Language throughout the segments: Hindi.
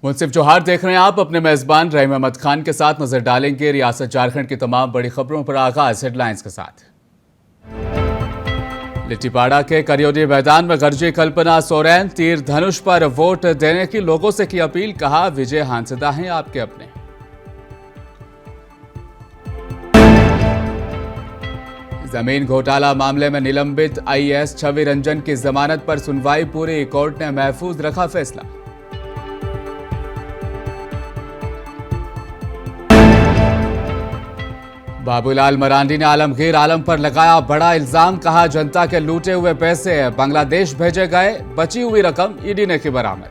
मुंसिफ जोहार देख रहे हैं आप। अपने मेजबान रहीम अहमद खान के साथ नजर डालेंगे रियासत झारखंड की तमाम बड़ी खबरों पर। आगाज हेडलाइंस के साथ। लिट्टीपाड़ा के करियोडी मैदान में गरजी कल्पना सोरेन। तीर धनुष पर वोट देने की लोगों से की अपील। कहा, विजय हांसदा हैं आपके अपने। जमीन घोटाला मामले में निलंबित आईएएस छवि रंजन की जमानत पर सुनवाई पूरी। कोर्ट ने महफूज रखा फैसला। बाबूलाल मरांडी ने आलमगीर आलम पर लगाया बड़ा इल्जाम। कहा, जनता के लूटे हुए पैसे बांग्लादेश भेजे गए। बची हुई रकम ईडी ने की बरामद।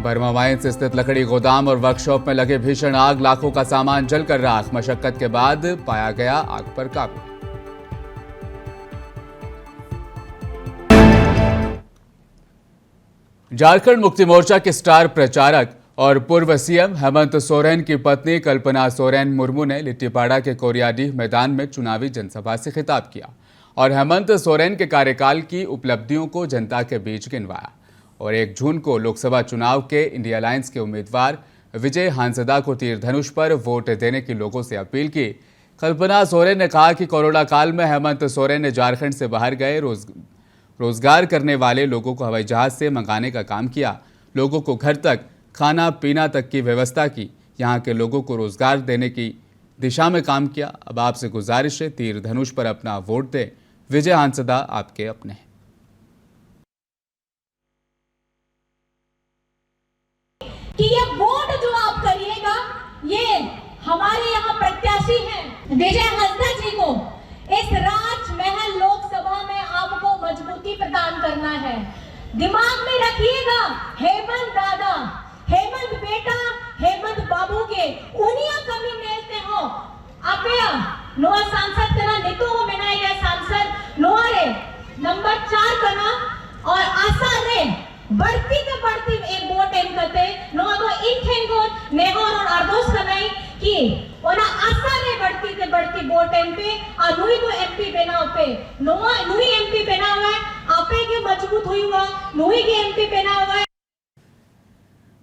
बर्मा माइंस स्थित लकड़ी गोदाम और वर्कशॉप में लगे भीषण आग। लाखों का सामान जलकर राख। मशक्कत के बाद पाया गया आग पर काबू। झारखंड मुक्ति मोर्चा के स्टार प्रचारक और पूर्व सीएम हेमंत सोरेन की पत्नी कल्पना सोरेन मुर्मू ने लिट्टीपाड़ा के कोरियाडीह मैदान में चुनावी जनसभा से खिताब किया और हेमंत सोरेन के कार्यकाल की उपलब्धियों को जनता के बीच गिनवाया और 1 जून को लोकसभा चुनाव के इंडिया अलायंस के उम्मीदवार विजय हांसदा को तीर धनुष पर वोट देने की लोगों से अपील की। कल्पना सोरेन ने कहा कि कोरोना काल में हेमंत सोरेन ने झारखंड से बाहर गए रोजगार करने वाले लोगों को हवाई जहाज से मंगाने का काम किया। लोगों को घर तक खाना पीना तक की व्यवस्था की। यहाँ के लोगों को रोजगार देने की दिशा में काम किया। अब आपसे गुजारिश है, तीर धनुष पर अपना वोट दें। विजय हांसदा आपके अपने हैं। कि ये वोट जो आप करिएगा, ये हमारे यहाँ प्रत्याशी हैं विजय हांसदा जी को। इस राजमहल लोकसभा में आपको मजबूती प्रदान करना है। दिमाग में रखिएगा, हेमंत दादा, हेमंत बेटा, हेमंत बाबू के उनिया कमी नेलते हो आपया नोआ सांसद कना नितो हो बनाए गए सांसद नोआ रे नंबर 4 कना और आशा रे बढ़ती के बढ़ती एक वोट एम करते नोआ तो इन ठेंगो नेहोर और अर्दोस कनाई कि ओना आशा रे बढ़ती के बढ़ती वोट एम पे और नुई को एमपी बनाओ पे नोआ नुई एमपी बनाओ है आपे के मजबूत हुई हुआ नुई के एमपी बनाओ है।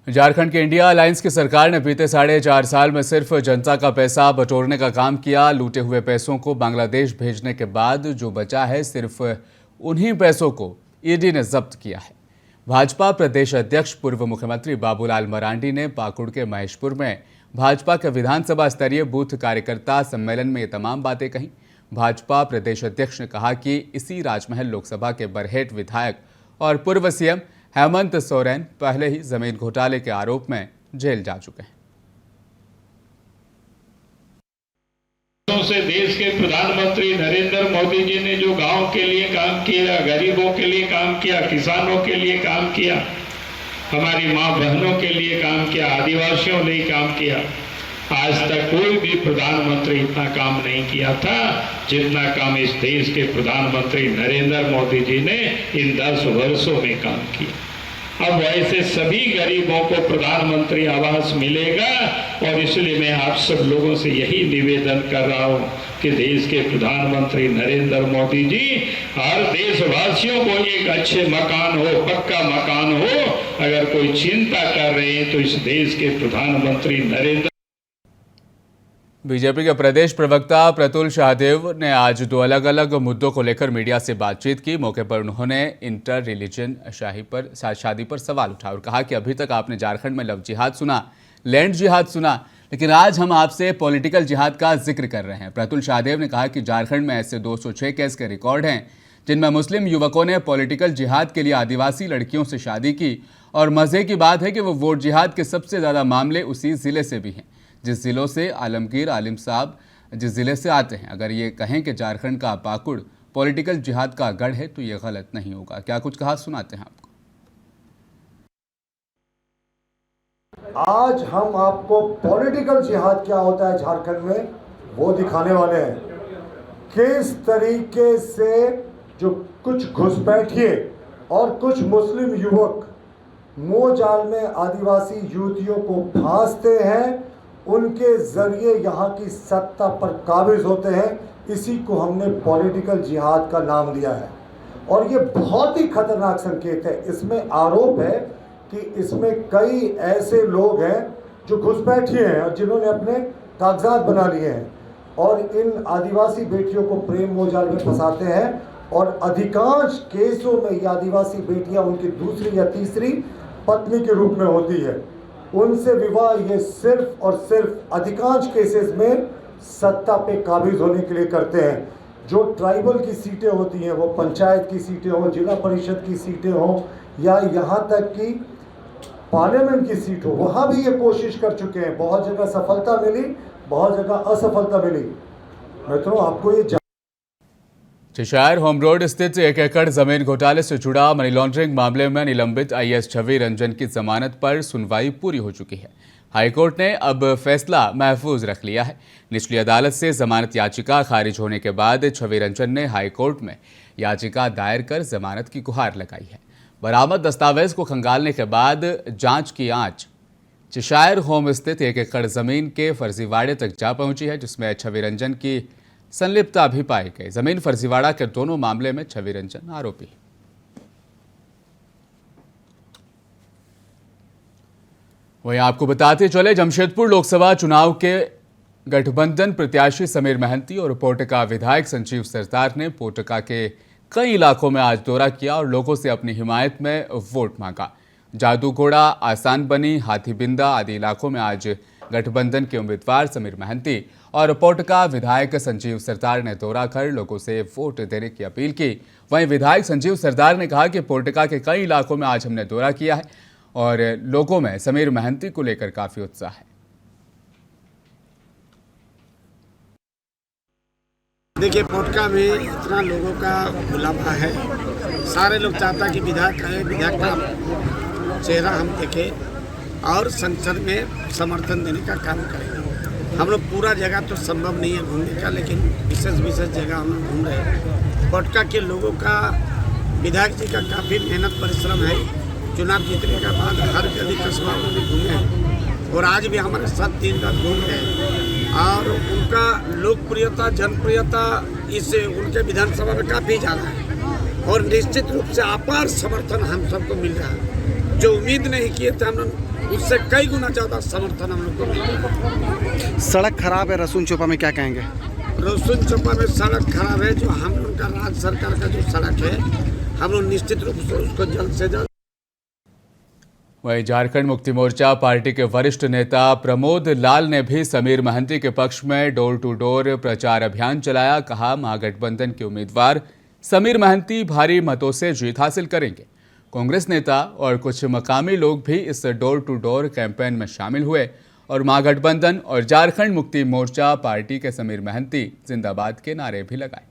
झारखंड के इंडिया अलायंस की सरकार ने बीते 4.5 साल में सिर्फ जनता का पैसा बटोरने का काम किया। लूटे हुए पैसों को बांग्लादेश भेजने के बाद जो बचा है, सिर्फ उन्हीं पैसों को ईडी ने जब्त किया है। भाजपा प्रदेश अध्यक्ष पूर्व मुख्यमंत्री बाबूलाल मरांडी ने पाकुड़ के महेशपुर में भाजपा के विधानसभा स्तरीय बूथ कार्यकर्ता सम्मेलन में ये तमाम बातें कहीं। भाजपा प्रदेश अध्यक्ष ने कहा कि इसी राजमहल लोकसभा के बरहेट विधायक और पूर्व सीएम हेमंत सोरेन पहले ही जमीन घोटाले के आरोप में जेल जा चुके हैं। से देश के प्रधानमंत्री नरेंद्र मोदी जी ने जो गांव के लिए काम किया, गरीबों के लिए काम किया, किसानों के लिए काम किया, हमारी मां बहनों के लिए काम किया, आदिवासियों ने काम किया, आज तक कोई भी प्रधानमंत्री इतना काम नहीं किया था जितना काम इस देश के प्रधानमंत्री नरेंद्र मोदी जी ने इन 10 वर्षों में काम किया। अब वैसे सभी गरीबों को प्रधानमंत्री आवास मिलेगा और इसलिए मैं आप सब लोगों से यही निवेदन कर रहा हूं कि देश के प्रधानमंत्री नरेंद्र मोदी जी हर देशवासियों को एक अच्छे मकान हो, पक्का मकान हो। अगर कोई चिंता कर रहे हैं तो इस देश के प्रधानमंत्री नरेंद्र। बीजेपी के प्रदेश प्रवक्ता प्रतुल शाहदेव ने आज 2 अलग अलग मुद्दों को लेकर मीडिया से बातचीत की। मौके पर उन्होंने इंटर रिलीजन शादी पर सवाल उठाया और कहा कि अभी तक आपने झारखंड में लव जिहाद सुना, लैंड जिहाद सुना, लेकिन आज हम आपसे पॉलिटिकल जिहाद का जिक्र कर रहे हैं। प्रतुल शाहदेव ने कहा कि झारखंड में ऐसे 206 केस के रिकॉर्ड हैं जिनमें मुस्लिम युवकों ने पॉलिटिकल जिहाद के लिए आदिवासी लड़कियों से शादी की और मजे की बात है कि वो वोट जिहाद के सबसे ज़्यादा मामले उसी ज़िले से भी हैं जिस जिलों से आलमगीर आलिम साहब जिस ज़िले से आते हैं। अगर ये कहें कि झारखंड का पाकुड़ पॉलिटिकल जिहाद का गढ़ है तो ये गलत नहीं होगा। क्या कुछ कहा, सुनाते हैं आपको। आज हम आपको पॉलिटिकल जिहाद क्या होता है झारखंड में वो दिखाने वाले हैं। किस तरीके से जो कुछ घुसपैठिए और कुछ मुस्लिम युवक मोह जाल में आदिवासी युवतियों को फांसते हैं, उनके जरिए यहाँ की सत्ता पर काबिज होते हैं। इसी को हमने पॉलिटिकल जिहाद का नाम दिया है। और ये बहुत ही खतरनाक संकेत है। इसमें आरोप है कि इसमें कई ऐसे लोग हैं जो घुसपैठिए हैं और जिन्होंने अपने कागजात बना लिए हैं और इन आदिवासी बेटियों को प्रेम मोहजाल में फंसाते हैं। और अधिकांश केसों में ये आदिवासी बेटियां उनकी दूसरी या तीसरी पत्नी के रूप में होती है। उनसे विवाह ये सिर्फ और सिर्फ अधिकांश केसेस में सत्ता पे काबिज होने के लिए करते हैं। जो ट्राइबल की सीटें होती हैं, वो पंचायत की सीटें हों, जिला परिषद की सीटें हों या यहाँ तक कि पार्लियामेंट की सीट हो, वहाँ भी ये कोशिश कर चुके हैं। बहुत जगह सफलता मिली, बहुत जगह असफलता मिली। मित्रों, आपको ये चेशायर होम रोड स्थित 1 एकड़ जमीन घोटाले से जुड़ा मनी लॉन्ड्रिंग मामले में निलंबित आईएएस छवि रंजन की जमानत पर सुनवाई पूरी हो चुकी है। हाईकोर्ट ने अब फैसला महफूज रख लिया है। निचली अदालत से जमानत याचिका खारिज होने के बाद छवि रंजन ने हाईकोर्ट में याचिका दायर कर जमानत की गुहार लगाई है। बरामद दस्तावेज को खंगालने के बाद जांच की आंच चेशायर होम स्थित 1 एकड़ जमीन के फर्जीवाड़े तक जा पहुंची है, जिसमें छवि रंजन की संलिप्तता भी पाई गई। जमीन फर्जीवाड़ा के दोनों मामले में छवि रंजन आरोपी है। वहीं आपको बताते चले, जमशेदपुर लोकसभा चुनाव के गठबंधन प्रत्याशी समीर महंती और पोटका विधायक संजीव सरदार ने पोटका के कई इलाकों में आज दौरा किया और लोगों से अपनी हिमायत में वोट मांगा। जादूगोड़ा, आसान बनी, हाथीबिंदा आदि इलाकों में आज गठबंधन के उम्मीदवार समीर महंती और पोटका विधायक संजीव सरदार ने दौरा कर लोगों से वोट देने की अपील की। वहीं विधायक संजीव सरदार ने कहा कि पोटका के कई इलाकों में आज हमने दौरा किया है और लोगों में समीर महंती को लेकर काफी उत्साह है। देखिए, पोटका में इतना लोगों का बुलावा है, सारे लोग चाहता कि विधायक आए, विधायक का चेहरा हम देखें और संसद में समर्थन देने का काम करें। हम लोग पूरा जगह तो संभव नहीं है घूमने का, लेकिन विशेष जगह हम लोग घूम रहे हैं। पोटका के लोगों का, विधायक जी का काफ़ी मेहनत परिश्रम है। चुनाव जीतने के बाद हर गली कस्बा में घूमे हैं और आज भी हमारे साथ 3 रात घूम रहे हैं और उनका लोकप्रियता, जनप्रियता इससे उनके विधानसभा में काफ़ी ज़्यादा है और निश्चित रूप से अपार समर्थन हम सबको मिल रहा है। जो उम्मीद नहीं किए थे हम लोग, उससे कई गुना ज़्यादा समर्थन हम लोग को मिल रहा है। सड़क खराब है रसून चोपा में, क्या कहेंगे? रसून चोपा में सड़क खराब है। जो हम लोग का राज्य सरकार का जो सड़क है, हम लोग निश्चित रूप से उसको जल्द से जल्द। वहीं झारखंड मुक्ति मोर्चा पार्टी के वरिष्ठ नेता प्रमोद लाल ने भी समीर महंती के पक्ष में डोर टू डोर प्रचार अभियान चलाया। कहा, महागठबंधन के उम्मीदवार समीर महंती भारी मतों से जीत हासिल करेंगे। कांग्रेस नेता और कुछ मकामी लोग भी इस डोर टू डोर कैंपेन में शामिल हुए और महागठबंधन और झारखंड मुक्ति मोर्चा पार्टी के समीर महंती जिंदाबाद के नारे भी लगाए।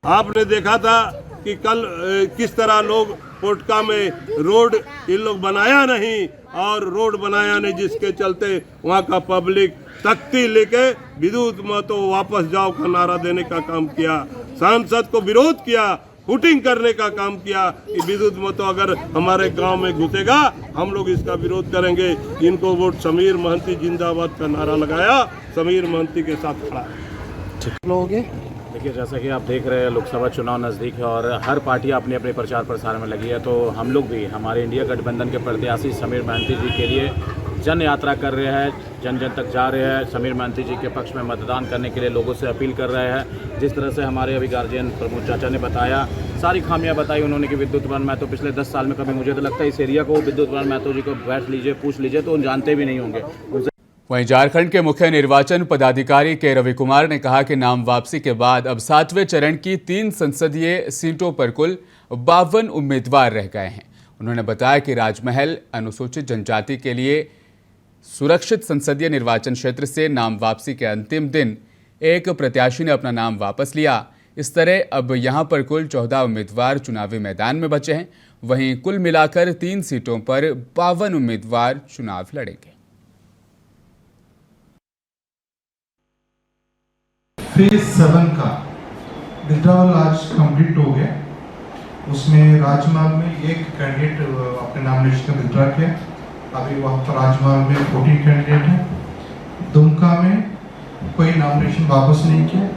आपने देखा था कि कल किस तरह लोग पोटका में रोड इन लोग बनाया नहीं और रोड बनाया नहीं, जिसके चलते वहाँ का पब्लिक तख्ती लेके विद्युत महतो वापस जाओ का नारा देने का काम किया। सांसद को विरोध किया, फुटिंग करने का काम किया कि विद्युत महतो अगर हमारे गांव में घुसेगा हम लोग इसका विरोध करेंगे। इनको वोट समीर महंती जिंदाबाद का नारा लगाया, समीर महंती के साथ खड़ा लोगे। देखिए, जैसा कि आप देख रहे हैं लोकसभा चुनाव नज़दीक है और हर पार्टी अपने अपने प्रचार प्रसार में लगी है, तो हम लोग भी हमारे इंडिया गठबंधन के प्रत्याशी समीर महंती जी के लिए जन यात्रा कर रहे हैं, जन जन तक जा रहे हैं। समीर महंती जी के पक्ष में मतदान करने के लिए लोगों से अपील कर रहे हैं। जिस तरह से हमारे अभी गार्जियन प्रमोद चाचा ने बताया, सारी खामियां बताई उन्होंने कि विद्युत वन महतो पिछले 10 साल में कभी, मुझे तो लगता है इस एरिया को विद्युत वन महतो जी को बैठ लीजिए, पूछ लीजिए तो जानते भी नहीं होंगे। वहीं झारखंड के मुख्य निर्वाचन पदाधिकारी के रवि कुमार ने कहा कि नाम वापसी के बाद अब 7वें चरण की 3 संसदीय सीटों पर कुल 52 उम्मीदवार रह गए हैं। उन्होंने बताया कि राजमहल अनुसूचित जनजाति के लिए सुरक्षित संसदीय निर्वाचन क्षेत्र से नाम वापसी के अंतिम दिन एक प्रत्याशी ने अपना नाम वापस लिया। इस तरह अब यहां पर कुल 14 उम्मीदवार चुनावी मैदान में बचे हैं। वहीं कुल मिलाकर 3 सीटों पर 52 उम्मीदवार चुनाव लड़ेंगे। फेज 7 का विड्रॉल आज कंप्लीट हो गया। उसमें राजमार्ग में एक कैंडिडेट अपने नॉमिनेशन विड्रॉ किया। अभी वहाँ पर राजमार्ग में 14 कैंडिडेट हैं। दुमका में कोई नॉमिनेशन वापस नहीं किया।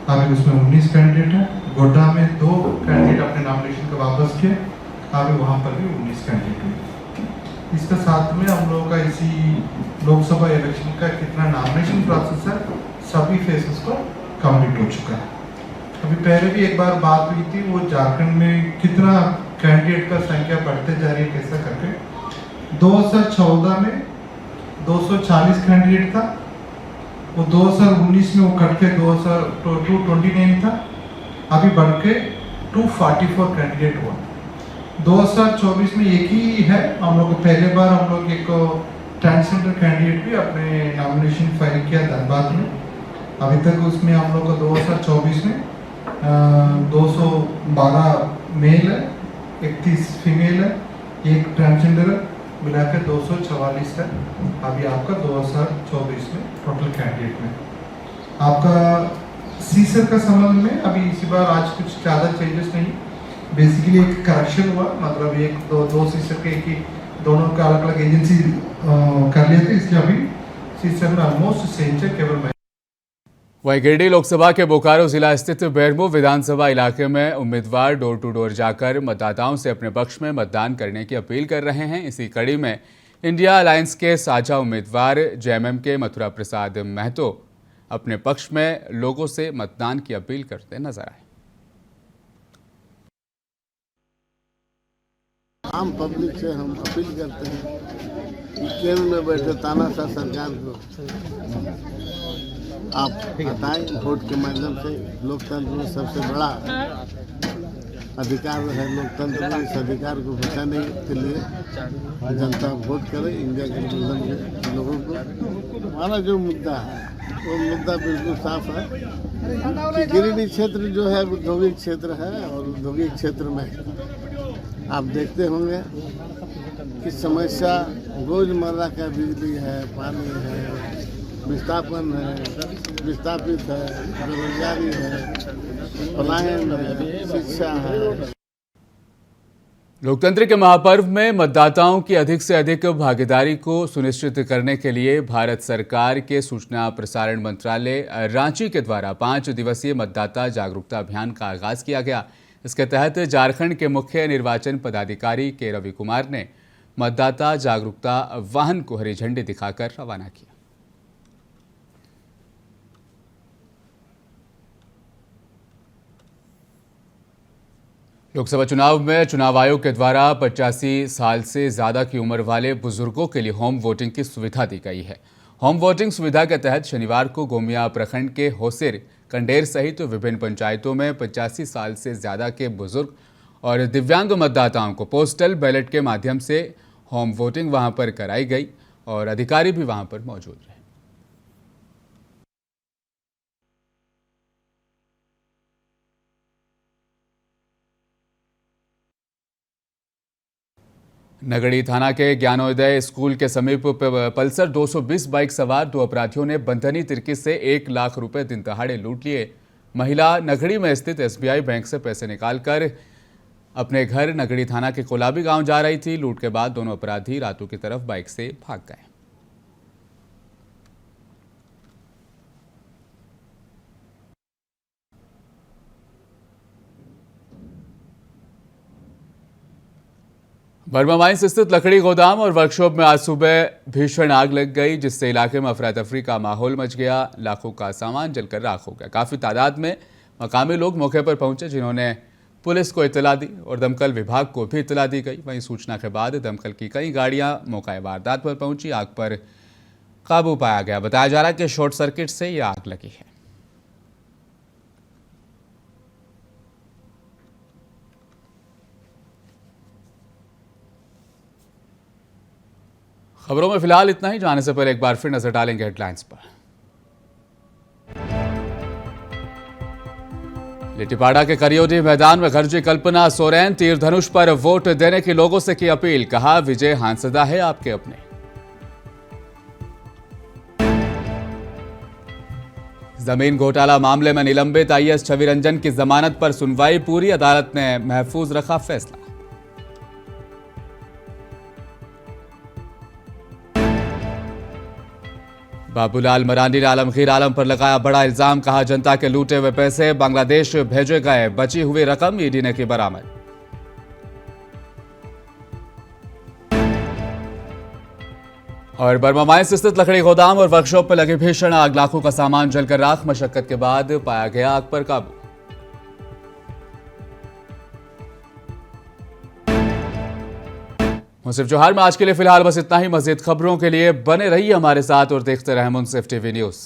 अभी उसमें 19 कैंडिडेट है। गोड्डा में 2 कैंडिडेट अपने नॉमिनेशन को वापस किए। अभी वहाँ पर भी 19 कैंडिडेट हुए। इसके साथ में हम लोगों का इसी लोकसभा इलेक्शन का कितना नॉमिनेशन प्रोसेस है, सभी फेजेस पर कंप्लीट हो चुका है। अभी पहले भी एक बार बात हुई थी, वो झारखंड में कितना कैंडिडेट का संख्या बढ़ते जा रही है कैसा करके। 2014 में 240 कैंडिडेट था, वो 2019 में वो कट के 229 था, अभी बढ़ के 244 कैंडिडेट हुआ। 2024 में एक ही है, हम लोग पहले बार हम लोग एक ट्रांसजेंडर कैंडिडेट भी अपने नॉमिनेशन फाइल किया धनबाद में। अभी तक उसमें हम लोग को 2024 में 212 मेल है, 31 फीमेल है, एक ट्रांसजेंडर है, मिलाकर 244 है अभी आपका 2024 में टोटल कैंडिडेट में। आपका सीसर का संबंध में अभी इसी बार आज कुछ ज़्यादा चेंजेस नहीं, बेसिकली एक करेक्शन हुआ, मतलब एक दो सीसर के एक ही दोनों का अलग अलग एजेंसी कर लिए थे, इसलिए अभी सीसर में ऑलमोस्ट सेम है केवल। वहीं गिरिडीह लोकसभा के बोकारो जिला स्थित बेरमो विधानसभा इलाके में उम्मीदवार डोर टू डोर जाकर मतदाताओं से अपने पक्ष में मतदान करने की अपील कर रहे हैं। इसी कड़ी में इंडिया अलायंस के साझा उम्मीदवार जेएमएम के मथुरा प्रसाद महतो अपने पक्ष में लोगों से मतदान की अपील करते नजर आए। आम पब्लिक से हम अपील करते हैं कि केंद्र में बैठे तानाशाह सरकार को आप हटाएं। वोट के माध्यम से लोकतंत्र में सबसे बड़ा अधिकार है लोकतंत्र में, इस अधिकार को बचाने के लिए जनता वोट करे। इंडिया गठबंधन के लोगों को हमारा जो मुद्दा है वो मुद्दा बिल्कुल साफ है कि गिरिडीह क्षेत्र जो है औद्योगिक क्षेत्र है, और औद्योगिक क्षेत्र में आप देखते होंगे कि समस्या रोजमर्रा का बिजली है, पानी है, विस्थापन है, विस्थापित है, बेरोजगारी है, पलायन है, शिक्षा है। लोकतंत्र के महापर्व में मतदाताओं की अधिक से अधिक भागीदारी को सुनिश्चित करने के लिए भारत सरकार के सूचना प्रसारण मंत्रालय रांची के द्वारा 5 दिवसीय मतदाता जागरूकता अभियान का आगाज किया गया। इसके तहत झारखंड के मुख्य निर्वाचन पदाधिकारी के रवि कुमार ने मतदाता जागरूकता वाहन को हरी झंडी दिखाकर रवाना किया। लोकसभा चुनाव में चुनाव आयोग के द्वारा 85 साल से ज़्यादा की उम्र वाले बुजुर्गों के लिए होम वोटिंग की सुविधा दी गई है। होम वोटिंग सुविधा के तहत शनिवार को गोमिया प्रखंड के होसिर, कंडेर सहित विभिन्न पंचायतों में 85 साल से ज़्यादा के बुजुर्ग और दिव्यांग मतदाताओं को पोस्टल बैलेट के माध्यम से होम वोटिंग वहां पर कराई गई और अधिकारी भी वहां पर मौजूद रहे। नगड़ी थाना के ज्ञानोदय स्कूल के समीप पल्सर 220 बाइक सवार 2 अपराधियों ने बंधनी तिरकी से 1 लाख रुपए दिन दहाड़े लूट लिए। महिला नगड़ी में स्थित एसबीआई बैंक से पैसे निकालकर अपने घर नगड़ी थाना के कोलाबी गांव जा रही थी। लूट के बाद दोनों अपराधी रातों की तरफ बाइक से भाग गए। बर्मा माइंस स्थित लकड़ी गोदाम और वर्कशॉप में आज सुबह भीषण आग लग गई, जिससे इलाके में अफरा तफरी का माहौल मच गया। लाखों का सामान जलकर राख हो गया। काफ़ी तादाद में मकामी लोग मौके पर पहुंचे, जिन्होंने पुलिस को इत्तला दी और दमकल विभाग को भी इत्तला दी गई। वहीं सूचना के बाद दमकल की कई गाड़ियां मौका वारदात पर पहुंची। आग पर काबू पाया गया। बताया जा रहा है कि शॉर्ट सर्किट से यह आग लगी है। खबरों में फिलहाल इतना ही। जाने से पहले एक बार फिर नजर डालेंगे हेडलाइंस पर। लिट्टीपाड़ा के करियोडी मैदान में गरजी कल्पना सोरेन, तीर धनुष पर वोट देने की लोगों से की अपील। कहा, विजय हांसदा है आपके अपने। जमीन घोटाला मामले में निलंबित आईएएस छवि रंजन की जमानत पर सुनवाई पूरी। अदालत ने महफूज रखा फैसला। बाबूलाल मरांडी ने आलमगीर आलम पर लगाया बड़ा इल्जाम, कहा जनता के लूटे हुए पैसे बांग्लादेश भेजे गए, बची हुई रकम ईडी ने की बरामद। और बर्मा माइंस स्थित लकड़ी गोदाम और वर्कशॉप में लगी भीषण आग, लाखों का सामान जलकर राख, मशक्कत के बाद पाया गया आग पर काबू। मुंसिफ जोहार में आज के लिए फिलहाल बस इतना ही। मजीद खबरों के लिए बने रहिए हमारे साथ और देखते रहें मुंसिफ टीवी न्यूज़।